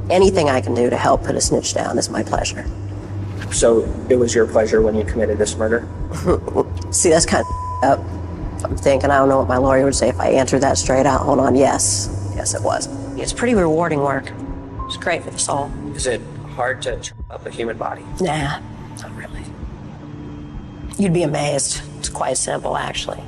Anything I can do to help put a snitch down is my pleasure. So it was your pleasure when you committed this murder? See, that's kind of up. I'm thinking, I don't know what my lawyer would say if I answered that straight out. Hold on, yes. Yes, it was. It's pretty rewarding work. It's great for the soul. Is it hard to chop up a human body? Nah, not really. You'd be amazed. It's quite simple, actually.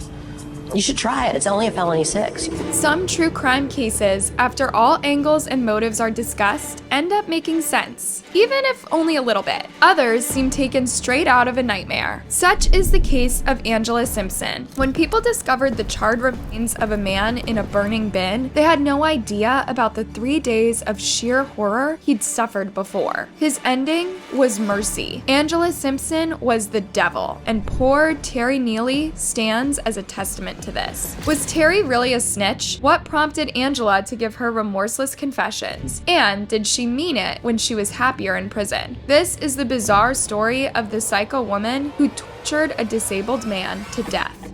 You should try it. It's only a felony 6. Some true crime cases, after all angles and motives are discussed, end up making sense, even if only a little bit. Others seem taken straight out of a nightmare. Such is the case of Angela Simpson. When people discovered the charred remains of a man in a burning bin, they had no idea about the 3 days of sheer horror he'd suffered before. His ending was mercy. Angela Simpson was the devil, and poor Terry Neely stands as a testament to this. Was Terry really a snitch? What prompted Angela to give her remorseless confessions? And did she mean it when she was happier in prison? This is the bizarre story of the psycho woman who tortured a disabled man to death.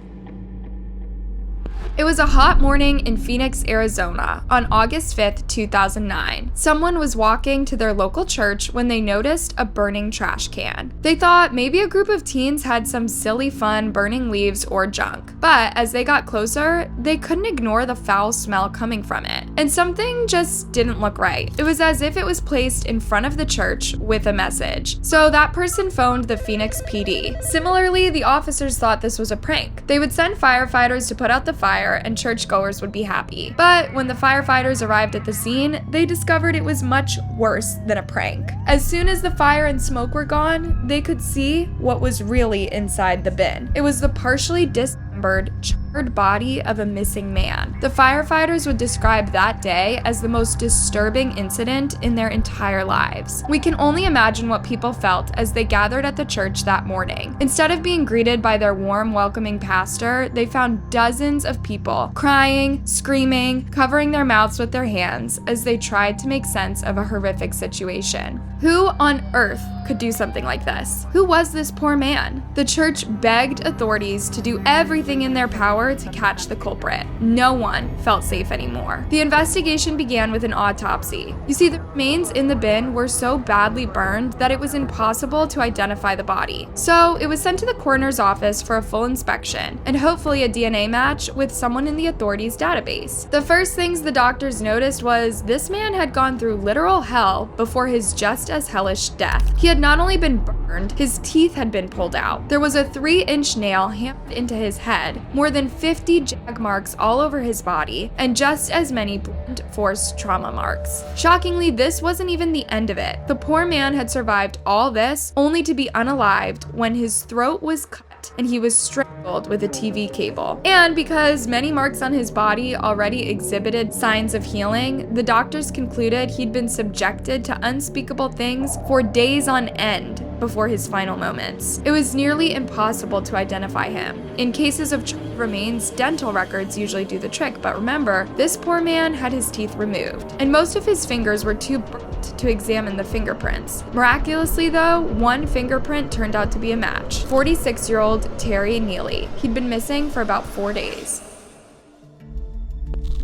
It was a hot morning in Phoenix, Arizona, on August 5th, 2009. Someone was walking to their local church when they noticed a burning trash can. They thought maybe a group of teens had some silly fun burning leaves or junk. But as they got closer, they couldn't ignore the foul smell coming from it. And something just didn't look right. It was as if it was placed in front of the church with a message. So that person phoned the Phoenix PD. Similarly, the officers thought this was a prank. They would send firefighters to put out the fire and churchgoers would be happy. But when the firefighters arrived at the scene, they discovered it was much worse than a prank. As soon as the fire and smoke were gone, they could see what was really inside the bin. It was the partially dismembered, charred body of a missing man. The firefighters would describe that day as the most disturbing incident in their entire lives. We can only imagine what people felt as they gathered at the church that morning. Instead of being greeted by their warm, welcoming pastor, they found dozens of people crying, screaming, covering their mouths with their hands as they tried to make sense of a horrific situation. Who on earth could do something like this? Who was this poor man? The church begged authorities to do everything in their power to catch the culprit. No one felt safe anymore. The investigation began with an autopsy. You see, the remains in the bin were so badly burned that it was impossible to identify the body. So it was sent to the coroner's office for a full inspection and hopefully a DNA match with someone in the authorities' database. The first things the doctors noticed was this man had gone through literal hell before his just as hellish death. He had not only been burned, his teeth had been pulled out. There was a 3-inch nail hammered into his head, more than 50 jag marks all over his body, and just as many blunt force trauma marks. Shockingly, this wasn't even the end of it. The poor man had survived all this only to be unalived when his throat was cut and he was strangled with a TV cable. And because many marks on his body already exhibited signs of healing, the doctors concluded he'd been subjected to unspeakable things for days on end before his final moments. It was nearly impossible to identify him. In cases of charred remains, dental records usually do the trick, but remember, this poor man had his teeth removed, and most of his fingers were too burnt to examine the fingerprints. Miraculously though, one fingerprint turned out to be a match. 46-year-old Terry Neely. He'd been missing for about 4 days.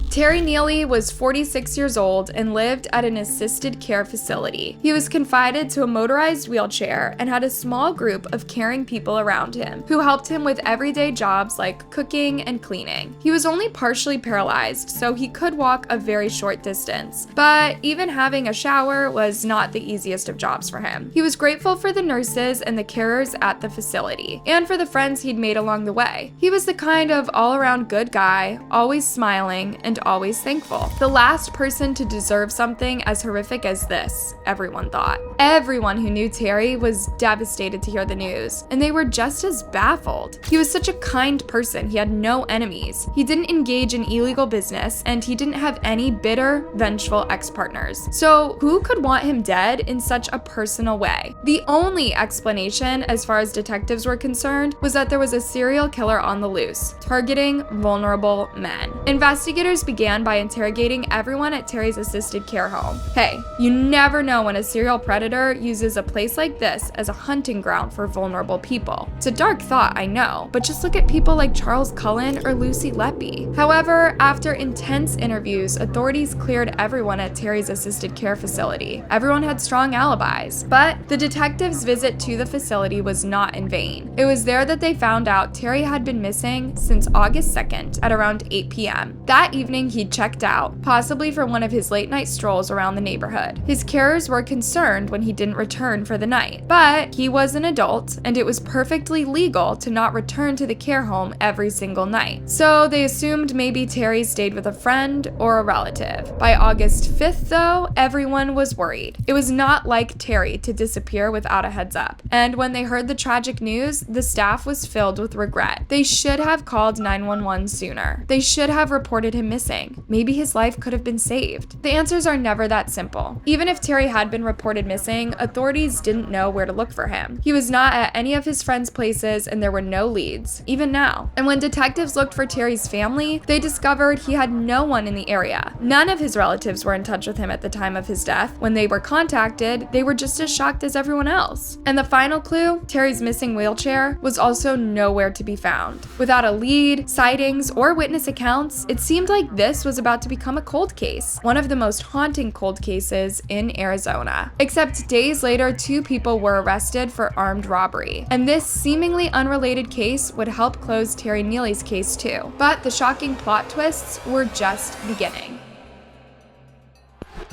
Terry Neely was 46 years old and lived at an assisted care facility. He was confided to a motorized wheelchair and had a small group of caring people around him who helped him with everyday jobs like cooking and cleaning. He was only partially paralyzed, so he could walk a very short distance, but even having a shower was not the easiest of jobs for him. He was grateful for the nurses and the carers at the facility, and for the friends he'd made along the way. He was the kind of all-around good guy, always smiling and always thankful. The last person to deserve something as horrific as this, everyone thought. Everyone who knew Terry was devastated to hear the news, and they were just as baffled. He was such a kind person. He had no enemies. He didn't engage in illegal business, and he didn't have any bitter, vengeful ex-partners. So who could want him dead in such a personal way? The only explanation, as far as detectives were concerned, was that there was a serial killer on the loose, targeting vulnerable men. Investigators began by interrogating everyone at Terry's assisted care home. Hey, you never know when a serial predator uses a place like this as a hunting ground for vulnerable people. It's a dark thought, I know, but just look at people like Charles Cullen or Lucy Leppy. However, after intense interviews, authorities cleared everyone at Terry's assisted care facility. Everyone had strong alibis, but the detectives' visit to the facility was not in vain. It was there that they found out Terry had been missing since August 2nd at around 8 p.m. That evening, he'd checked out, possibly for one of his late-night strolls around the neighborhood. His carers were concerned when he didn't return for the night, but he was an adult, and it was perfectly legal to not return to the care home every single night. So they assumed maybe Terry stayed with a friend or a relative. By August 5th, though, everyone was worried. It was not like Terry to disappear without a heads up. And when they heard the tragic news, the staff was filled with regret. They should have called 911 sooner. They should have reported him missing. Maybe his life could have been saved. The answers are never that simple. Even if Terry had been reported missing, authorities didn't know where to look for him. He was not at any of his friends' places, and there were no leads, even now. And when detectives looked for Terry's family, they discovered he had no one in the area. None of his relatives were in touch with him at the time of his death. When they were contacted, they were just as shocked as everyone else. And the final clue, Terry's missing wheelchair, was also nowhere to be found. Without a lead, sightings, or witness accounts, it seemed like this was about to become a cold case, one of the most haunting cold cases in Arizona. Except days later, 2 people were arrested for armed robbery, and this seemingly unrelated case would help close Terry Neely's case too. But the shocking plot twists were just beginning.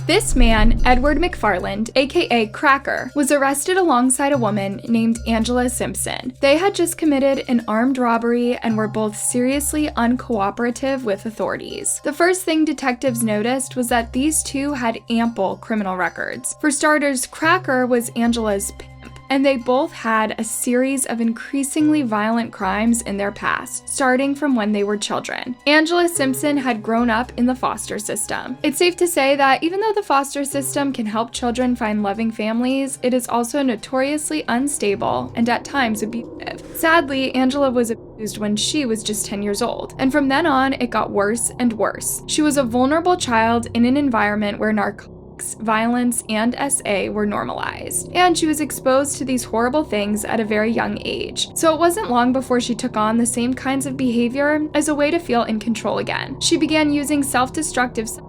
This man, Edward McFarland, aka Cracker, was arrested alongside a woman named Angela Simpson. They had just committed an armed robbery and were both seriously uncooperative with authorities. The first thing detectives noticed was that these two had ample criminal records. For starters, Cracker was Angela's pimp, and they both had a series of increasingly violent crimes in their past, starting from when they were children. Angela Simpson had grown up in the foster system. It's safe to say that even though the foster system can help children find loving families, it is also notoriously unstable and at times abusive. Sadly, Angela was abused when she was just 10 years old, and from then on, it got worse and worse. She was a vulnerable child in an environment where narcotics, violence, and SA were normalized, and she was exposed to these horrible things at a very young age. So it wasn't long before she took on the same kinds of behavior as a way to feel in control again. She began using self-destructive substances,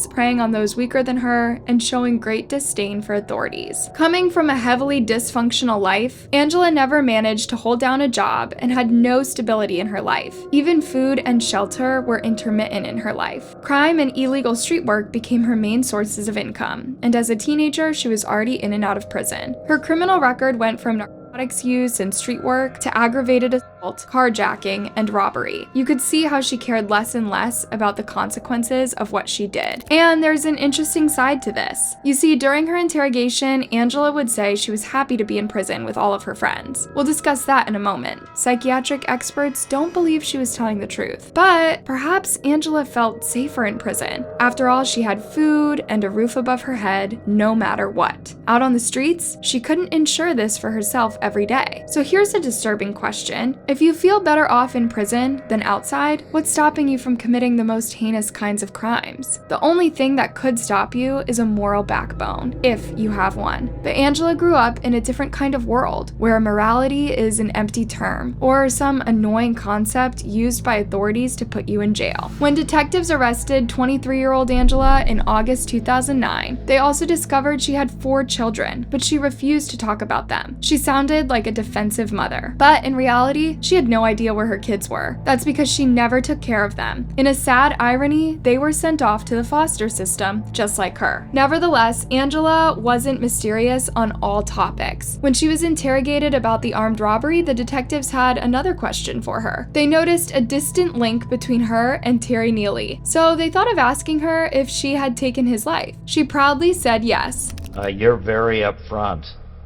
preying on those weaker than her, and showing great disdain for authorities. Coming from a heavily dysfunctional life, Angela never managed to hold down a job and had no stability in her life. Even food and shelter were intermittent in her life. Crime and illegal street work became her main sources of income, and as a teenager, she was already in and out of prison. Her criminal record went from narcotics use and street work to aggravated assault, carjacking, and robbery. You could see how she cared less and less about the consequences of what she did. And there's an interesting side to this. You see, during her interrogation, Angela would say she was happy to be in prison with all of her friends. We'll discuss that in a moment. Psychiatric experts don't believe she was telling the truth, but perhaps Angela felt safer in prison. After all, she had food and a roof above her head, no matter what. Out on the streets, she couldn't ensure this for herself every day. So here's a disturbing question. If you feel better off in prison than outside, what's stopping you from committing the most heinous kinds of crimes? The only thing that could stop you is a moral backbone, if you have one. But Angela grew up in a different kind of world, where morality is an empty term, or some annoying concept used by authorities to put you in jail. When detectives arrested 23-year-old Angela in August 2009, they also discovered she had 4 children, but she refused to talk about them. She sounded like a defensive mother, but in reality, she had no idea where her kids were. That's because she never took care of them. In a sad irony, they were sent off to the foster system, just like her. Nevertheless, Angela wasn't mysterious on all topics. When she was interrogated about the armed robbery, the detectives had another question for her. They noticed a distant link between her and Terry Neely, so they thought of asking her if she had taken his life. She proudly said yes. You're very upfront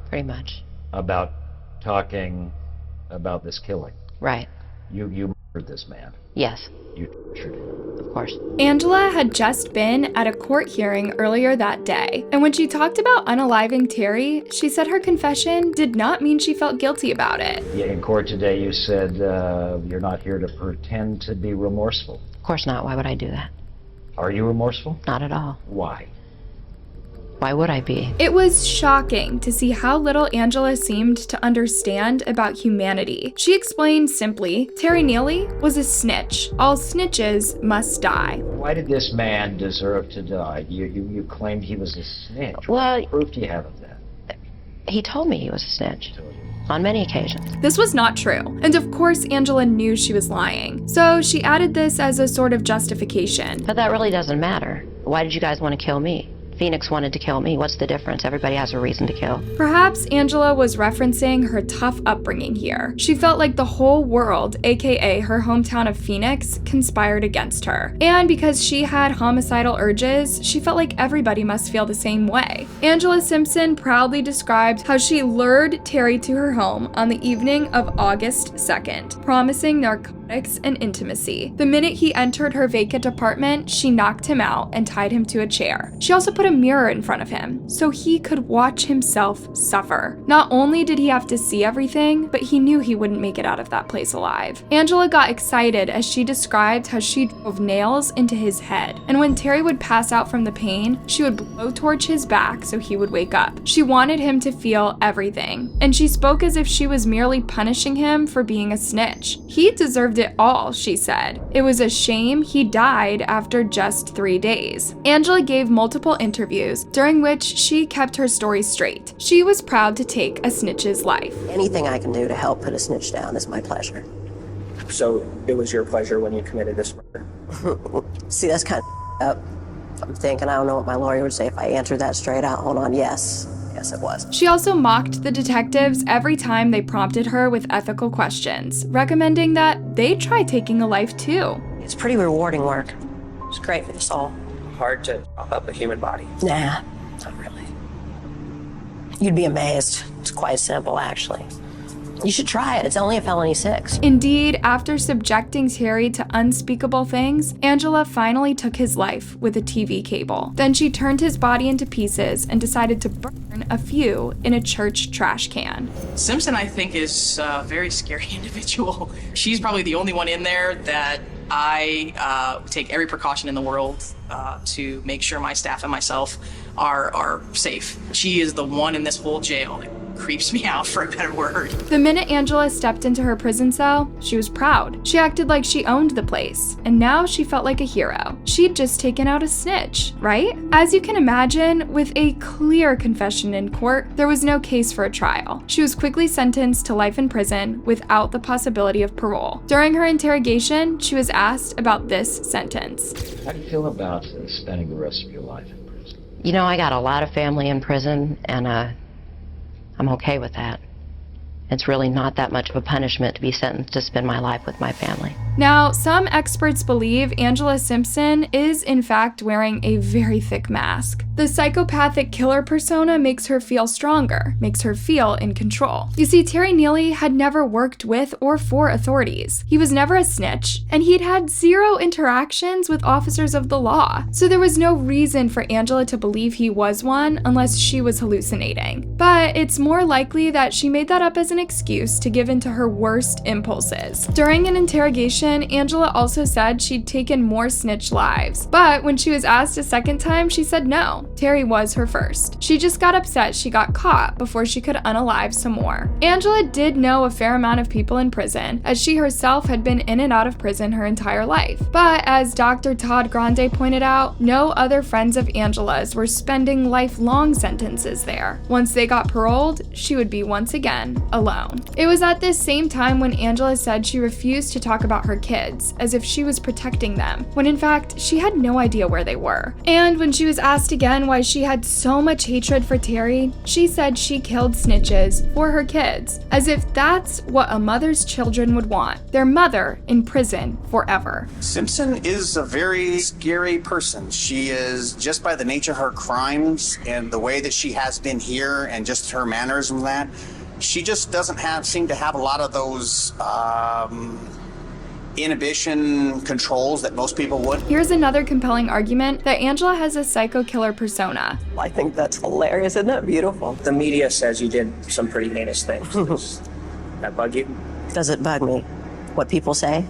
Pretty much. about talking about this killing. Right. You murdered this man. Yes, You tortured him. of course. Angela had just been at a court hearing earlier that day, and when she talked about unaliving Terry, she said her confession did not mean she felt guilty about it. Yeah, in court today you said you're not here to pretend to be remorseful. Of course not. Why would I do that? Are you remorseful? Not at all. Why? Why would I be? It was shocking to see how little Angela seemed to understand about humanity. She explained simply, Terry Neely was a snitch. All snitches must die. Why did this man deserve to die? You claimed he was a snitch. Well, What proof do you have of that? he told me he was a snitch. On many occasions. This was not true, and of course Angela knew she was lying, so she added this as a sort of justification. But that really doesn't matter. Why did you guys want to kill me? Phoenix wanted to kill me. What's the difference? Everybody has a reason to kill. Perhaps Angela was referencing her tough upbringing here. She felt like the whole world, aka her hometown of Phoenix, conspired against her. And because she had homicidal urges, she felt like everybody must feel the same way. Angela Simpson proudly described how she lured Terry to her home on the evening of August 2nd, promising narcotics and intimacy. The minute he entered her vacant apartment, she knocked him out and tied him to a chair. She also put a mirror in front of him so he could watch himself suffer. Not only did he have to see everything, but he knew he wouldn't make it out of that place alive. Angela got excited as she described how she drove nails into his head, and when Terry would pass out from the pain, she would blowtorch his back so he would wake up. She wanted him to feel everything, and she spoke as if she was merely punishing him for being a snitch. He deserved it all, she said. It was a shame he died after just 3 days. Angela gave multiple interviews during which she kept her story straight. She was proud to take a snitch's life. Anything I can do to help put a snitch down is my pleasure. So it was your pleasure when you committed this murder? See, that's kind of up. I'm thinking, I don't know what my lawyer would say if I answered that straight out. Hold on, yes. Yes, it was. She also mocked the detectives every time they prompted her with ethical questions, recommending that they try taking a life too. It's pretty rewarding work. It's great for the soul. Hard to chop up a human body. Nah, not really. You'd be amazed. It's quite simple, actually. You should try it. It's only a felony 6. Indeed, after subjecting Terry to unspeakable things, Angela finally took his life with a TV cable. Then she turned his body into pieces and decided to burn a few in a church trash can. Simpson, I think, is a very scary individual. She's probably the only one in there that I take every precaution in the world to make sure my staff and myself are safe. She is the one in this whole jail that creeps me out, for a better word. The minute Angela stepped into her prison cell, she was proud. She acted like she owned the place, and now she felt like a hero. She'd just taken out a snitch, right? As you can imagine, with a clear confession in court, there was no case for a trial. She was quickly sentenced to life in prison without the possibility of parole. During her interrogation, she was asked about this sentence. How do you feel about spending the rest of your life in prison? You know, I got a lot of family in prison, and I'm okay with that. It's really not that much of a punishment to be sentenced to spend my life with my family. Now, some experts believe Angela Simpson is in fact wearing a very thick mask. The psychopathic killer persona makes her feel stronger, makes her feel in control. You see, Terry Neely had never worked with or for authorities. He was never a snitch, and he'd had 0 interactions with officers of the law. So there was no reason for Angela to believe he was one unless she was hallucinating. But it's more likely that she made that up as an excuse to give in to her worst impulses. During an interrogation, Angela also said she'd taken more snitch lives. But when she was asked a second time, she said no. Terry was her first. She just got upset she got caught before she could unalive some more. Angela did know a fair amount of people in prison, as she herself had been in and out of prison her entire life. But as Dr. Todd Grande pointed out, no other friends of Angela's were spending lifelong sentences there. Once they got paroled, she would be once again alone. It was at this same time when Angela said she refused to talk about her kids, as if she was protecting them, when in fact she had no idea where they were. And when she was asked again why she had so much hatred for Terry, she said she killed snitches for her kids, as if that's what a mother's children would want, their mother in prison forever. Simpson is a very scary person. She is, just by the nature of her crimes and the way that she has been here and just her manners and that, she just doesn't seem to have a lot of those inhibition controls that most people would. Here's another compelling argument that Angela has a psycho killer persona. I think that's hilarious. Isn't that beautiful? The media says you did some pretty heinous things. Does that bug you? Does it bug me? What people say?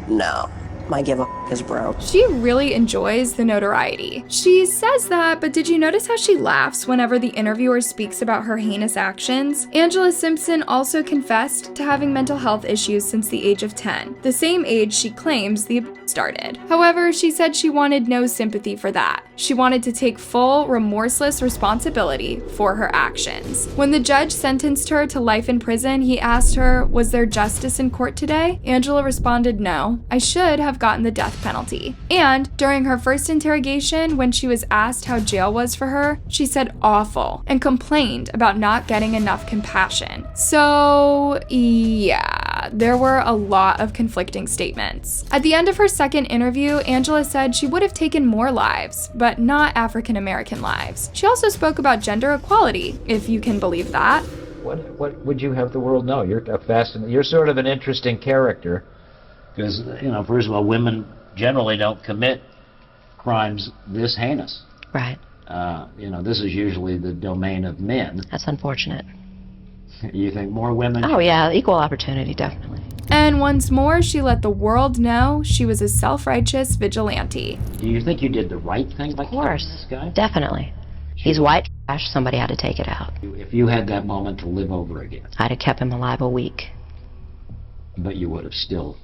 No. my give a f is broke. She really enjoys the notoriety. She says that, but did you notice how she laughs whenever the interviewer speaks about her heinous actions? Angela Simpson also confessed to having mental health issues since the age of 10, the same age she claims the abuse started. However, she said she wanted no sympathy for that. She wanted to take full, remorseless responsibility for her actions. When the judge sentenced her to life in prison, he asked her, "Was there justice in court today?" Angela responded, "No, I should have gotten the death penalty." And during her first interrogation, when she was asked how jail was for her, she said awful and complained about not getting enough compassion. So, yeah, there were a lot of conflicting statements. At the end of her second interview, Angela said she would have taken more lives, but not African American lives. She also spoke about gender equality, if you can believe that. What would you have the world know? You're sort of an interesting character. Because, first of all, women generally don't commit crimes this heinous. Right. This is usually the domain of men. That's unfortunate. You think more women? Oh, yeah, equal opportunity, definitely. And once more, she let the world know she was a self-righteous vigilante. Do you think you did the right thing by Of course. killing this guy? Definitely. He's white trash. Somebody had to take it out. If you had that moment to live over again, I'd have kept him alive a week. but you would have still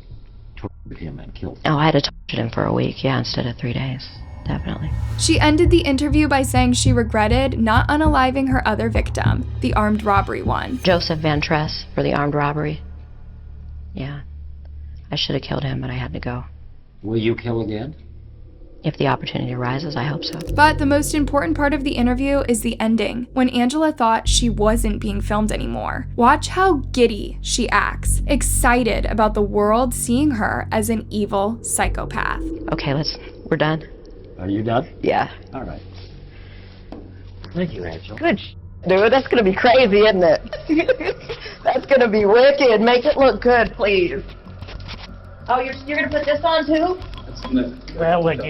tortured him and killed him. Oh, I had to torture him for a week, yeah, instead of 3 days. Definitely. She ended the interview by saying she regretted not unaliving her other victim, the armed robbery one. Joseph Van Tress for the armed robbery. Yeah. I should have killed him, but I had to go. Will you kill again? If the opportunity arises, I hope so. But the most important part of the interview is the ending, when Angela thought she wasn't being filmed anymore. Watch how giddy she acts, excited about the world seeing her as an evil psychopath. Okay, we're done. Are you done? Yeah. All right. Thank you, Angela. Good dude, that's gonna be crazy, isn't it? That's gonna be wicked. Make it look good, please. Oh, you're gonna put this on too? Well, what?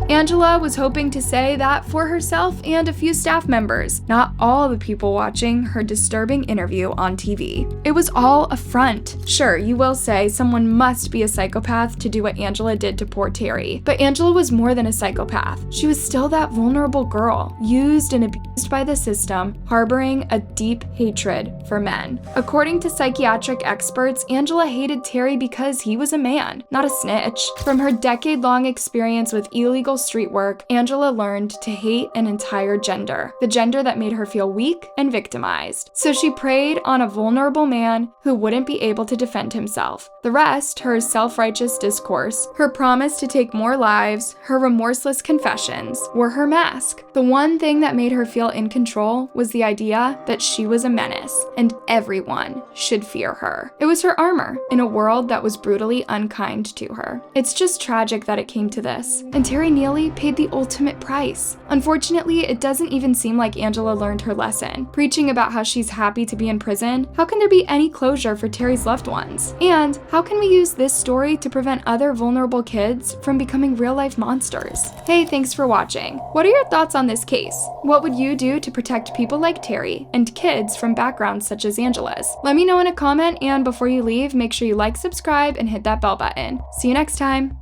Angela was hoping to say that for herself and a few staff members, not all the people watching her disturbing interview on TV. It was all a front. Sure, you will say someone must be a psychopath to do what Angela did to poor Terry, but Angela was more than a psychopath. She was still that vulnerable girl, used and abused by the system, harboring a deep hatred for men. According to psychiatric experts, Angela hated Terry because he was a man, not a snitch. From her decade-long experience with illegal street work, Angela learned to hate an entire gender, the gender that made her feel weak and victimized. So she preyed on a vulnerable man who wouldn't be able to defend himself. The rest, her self-righteous discourse, her promise to take more lives, her remorseless confessions, were her mask. The one thing that made her feel in control was the idea that she was a menace, and everyone should fear her. It was her armor in a world that was brutally unkind to her. It's just tragic that it came to this, and Terry Neely paid the ultimate price. Unfortunately, it doesn't even seem like Angela learned her lesson. Preaching about how she's happy to be in prison, how can there be any closure for Terry's loved ones? And how can we use this story to prevent other vulnerable kids from becoming real-life monsters? Hey, thanks for watching. What are your thoughts on this case? What would you do to protect people like Terry and kids from backgrounds such as Angela's? Let me know in a comment, and before you leave, make sure you like, subscribe, and hit that bell button. See you next time.